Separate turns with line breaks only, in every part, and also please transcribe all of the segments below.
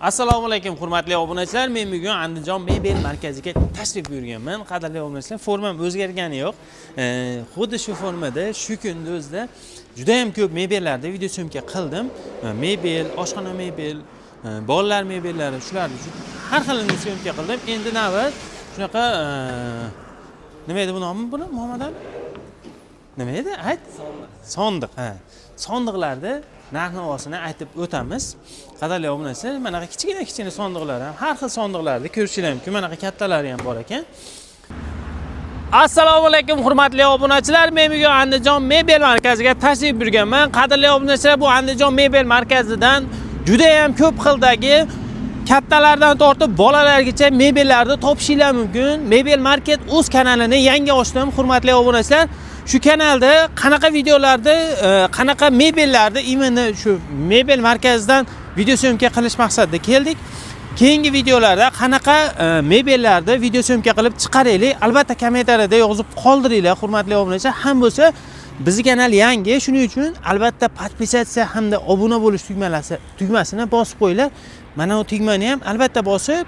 Assalomu alaykum hurmatli obunachilar. Men bugun Andijon mebel markaziga tashrif buyurganman. Qadrli obunachilar, formam o'zgargani yo'q. Xuddi shu formada shu kunda o'zida juda ham ko'p mebellarda video syomka qildim. Mebel, oshxona mebel, bolalar mebellari, shularni har xilini syomka qildim. Endi navbat shunaqa nima edi bu nomi buni Muhammad Ali? Nima edi? Ayt. Sondiq, ha. Sondiqlarda narx-navosini aytib o'tamiz. Qadrli obunachilar, mana kichkina sondiqlar ham, har xil sondiqlarni ko'rishingiz mumkin. Mana kattalari ham bor ekan. Assalomu alaykum hurmatli obunachilar. Men bugun Andijon mebel markaziga tashrif buyurganman. Qadrli obunachilar, bu Andijon mebel markazidan juda ham ko'p xildagi kattalardan tortib bolalargacha mebellarni topishingiz mumkin. Mebel market o'z kanalini yangi ochdim, hurmatli obunachilar. Shu kanalda qanaqa videolarda, qanaqa mebellarda, imенно shu mebel markazidan video syomka qilish maqsadida keldik. Keyingi videolarda qanaqa mebellarda video syomka qilib chiqaraylik. Albatta kommentariyada yozib qoldiringlar, hurmatli obunachilar. Ham bo'lsa, bizning kanal yangi, shuning uchun albatta podpisatsiya hamda obuna bo'lish tugmasini bosib qo'yinglar. Mana bu tugmani ham albatta bosib,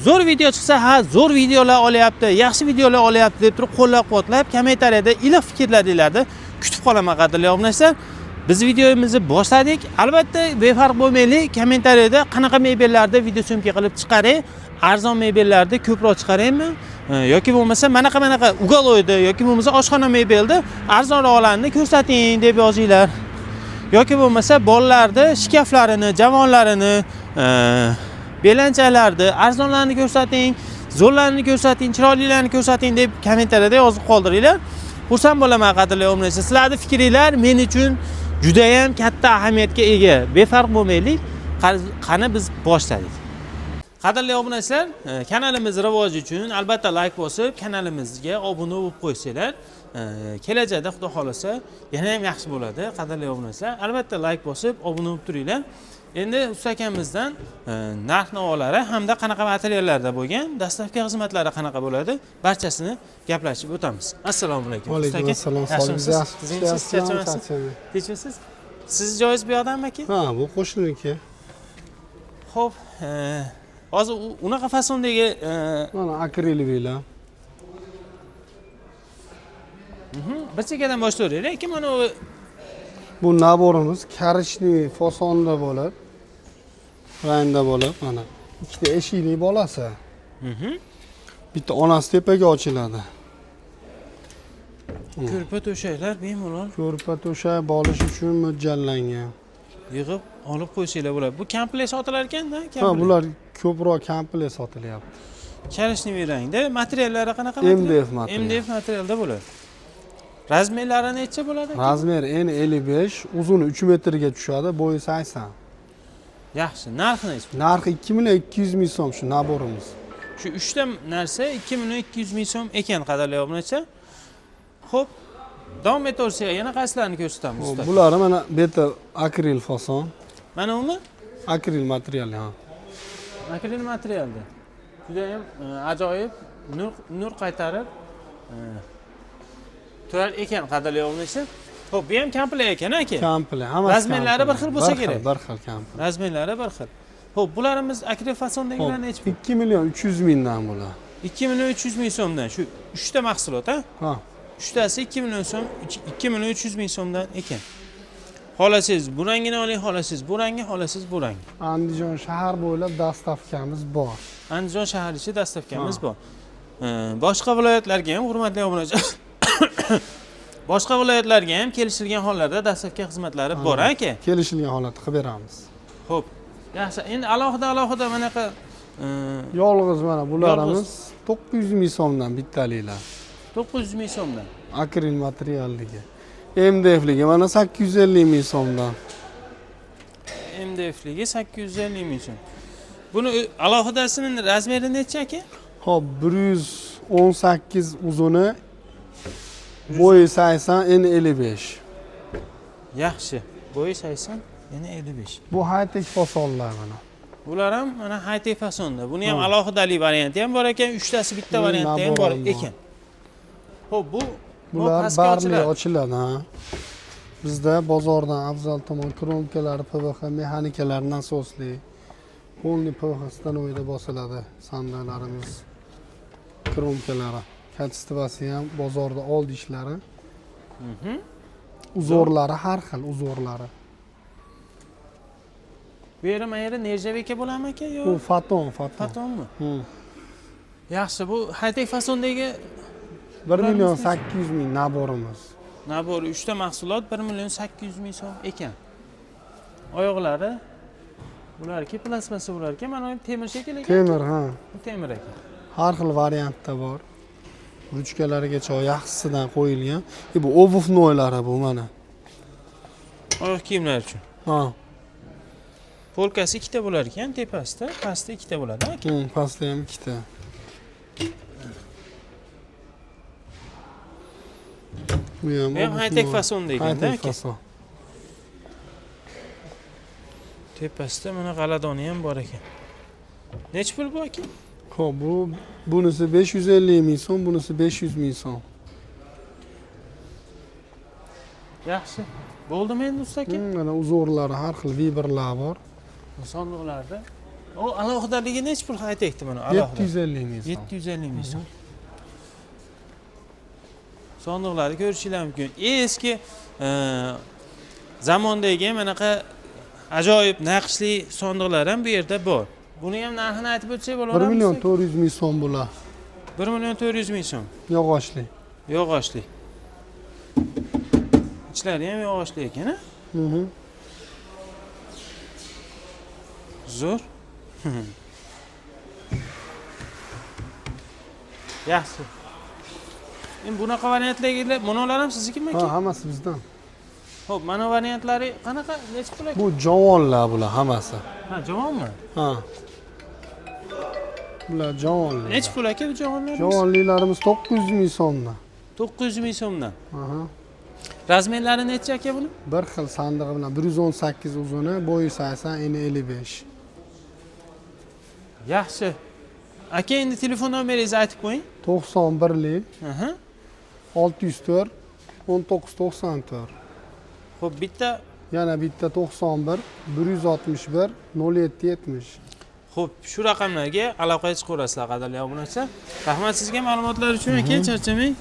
zo'r video chiqsa, ha, zo'r videolar olyapti, yaxshi videolar olyapti deb turib qo'llab-quvvatlab, kommentariyada iliq fikrlaringlarni kutib qolaman, qadrli obunachilar. Biz videomizni boshladik. Albatta, befarq bo'lmaylik, kommentariyada qanaqa mebellarda video syomka qilib chiqaring, arzon mebellarda ko'proq chiqaraymi yoki bo'lmasa manaqa ugoloyda yoki bo'lmasa oshxona mebelda arzonroqlarini ko'rsating deb yozinglar. Yoki bo'lmasa bolalarni shkaflarini, javonlarini, belanchalarni, arzonlarni ko'rsating, zo'rlarni ko'rsating, chiroylilarni ko'rsating deb kommentariyada yozib qoldiringlar. Xursand bo'laman, qadrli obunachilar. Sizlarning fikringlar men uchun juda ham katta ahamiyatga ega. Befarq bo'lmaylik. Qani biz boshladik. Qadrli obunachilar, kanalimiz rivoji uchun albatta like bosib, kanalimizga obuna bo'lib qo'ysanglar, kelajakda xudo xolasa yana ham yaxshi bo'ladi. Qadrli obunachilar, albatta like bosib, obuna bo'lib turinglar. Endi ustakamizdan narx-navolari hamda qanaqa materiallarda bo'lgan, dastlabki xizmatlari qanaqa bo'ladi, barchasini gaplashib o'tamiz. Assalomu alaykum.
Alaykum assalom.
Tinchmisiz? Siz joyingiz bu yoqdanmi aka?
Ha, bu qo'shniki.
Xo'p, hozir unaqa fasondagi
mana akriloviylar.
Bir chekkadan boshlayveraylik. Lekin mana
bu naborimiz karishli fasonda bo'lib, rangda bo'lib, mana ikkita eshikli bolasi. Bitta onasi tepaga ochiladi.
Ko'rpa to'shaklar bemalol.
Ko'rpa to'shak bo'lish uchun mo'ljallangan.
Yig'ib olib qo'ysanglar bo'ladi. Bu komplekt sotilar ekan-da?
Ha, bular ko'proq komplekt sotilyapti.
Karishli rangda. Materiallari qanaqa?
MDF material.
MDF materialda bo'ladi. Razmerlari necha bo'ladi?
Razmeri N55, uzuni 3 metrga tushadi, bo'yi 80.
Yaxshi, narxi necha?
Narxi 2.200.000 so'm shu naborimiz.
Shu 3 ta narsa 2.200.000 so'm ekan, qadrli obunachilar. Xo'p, davom etaversak, yana qaysilarini ko'rsatamiz usta?
Bular mana beta akril fason.
Mana uni?
Akril material, ha.
Akril materialda. Juda ham ajoyib nur qaytarib turar ekan, qadrli obunachilar. Xo'p, bu ham komplekt ekan aka.
Komplekt, hammasi.
Razmerlari bir xil bo'lsa kerak.
Bir xil komplekt.
Razmerlari bir xil. Xo'p, bularimiz akril fasondagilar necha?
2.300.000 dan bular.
2.300.000 so'mdan shu 3 ta mahsulot, ha?
Ha.
3 tasi 2 million so'm, 2.300.000 so'mdan ekan. Xolasiz bu rangini oling, xolasiz bu rangi, xolasiz bu rang.
Andijon shahar bo'ylab dastavkamiz bor.
Andijon shahar ichi dastavkamiz bor. Boshqa viloyatlarga ham, hurmatli obunachilar, boshqa viloyatlarga ham kelishilgan hollarda dastavka xizmatlari bor aka.
Kelishilgan holatda qilib beramiz.
Xo'p. Yaxshi, endi alohida manaqa
yolg'iz mana bularimiz 900.000 so'mdan bittaliklar.
900.000 so'mdan.
Akril materialligi. MDFligi mana 850.000 so'mdan.
MDFligi 850.000 so'm. Buni alohidasining razmeri necha aka?
Hop, 118 uzuni, bo'yi 80, eni 55.
Yaxshi. Bo'yi 80, eni 55.
Bu high-tech fasonlar mana.
Bular ham mana high-tech fasonda. Buni ham alohidalik varianti ham bor ekan, 3 tasi bitta variantda ham bor ekan. Xo'p,
bular barli ochiladi, ha. Bizda bozordan afzal tomon kromkalari, PVH mexanikalar, nasosli Polni PVH'dan o'yda bosiladi sandalarimiz. Kromkalari. Kачествоsi ham bozorda oldi ishlari. Uzorlari har xil uzorlari.
Bu yerim ayri nerjavika bo'ladimi aka yo?
Bu faton.
Fatonmi? Yaxshi, bu high-tech fasondagi
1.800.000 naborimiz.
nabor 3 ta mahsulot 1.800.000 so'm ekan. Oyoqlari bularki plastmassa bo'lar ekan. Mana bu temir shekilli ekan.
Temir, ha.
Bu temir ekan.
Har xil variantda bor. Ruchkalarigacha yaxshisidan qo'yilgan. Bu obuvnoylari bu mana.
Oyoq kiyimlar uchun.
Ha.
Polkasi ikkita bo'lar ekan, tepasida, pastda ikkita bo'ladi, aka.
Pastda ham ikkita. Bu ham
high-tech fason deganda, aka.
fason.
Tepasida mana g'aladoni ham bor ekan. Nech pul bu aka?
Xo'p, bunisi 550.000 so'm, bunisi 500.000 so'm.
Yaxshi. Bo'ldimi endi usta aka?
Mana uzorlari har xil vibrlar bor.
Sondiqlarda. O alohidaligi nech pul high-techdi mana alohida?
750.000 so'm.
750.000 so'm. Sondiqlarni ko'rishingiz mumkin. Eski zamondagi manaqa ajoyib naqshli sondiqlar ham bu yerda bor. Buni ham narxini aytib o'tsak bo'ladimi?
1.400.000 so'm bular.
1.400.000 so'm.
Yog'ochli.
Yog'ochli. Ichlari ham yog'ochli ekan, a? Zo'r. Yaxshi. Endi bunaqa variantlarga monolar ham siznikimi
Ha,
aka?
hammasi bizdan.
Xo'p, mana variantlari qanaqa? Nech pul aka?
Bu javonlar bular hammasi.
Ha, javonmi?
Ha. Bular javonlar.
Nech pul aka bu javonlar?
Javonliklarimiz 900.000 so'mdan.
900.000 so'mdan.
Aha.
Razmerlari necha aka buni?
Bir xil sandig'i bilan 118 uzuni, bo'yi 80, eni 55.
Yaxshi. Aka endi telefon nomeringizni aytib qo'ying.
91lik
Aha.
604 1994.
Xo'p, bitta.
Yana bitta 91 161 0770.
Xo'p, shu raqamlarga aloqaga chiqaverasizlar, qadrli obunachilar. Rahmat sizga ma'lumotlar uchun aka, charchamang.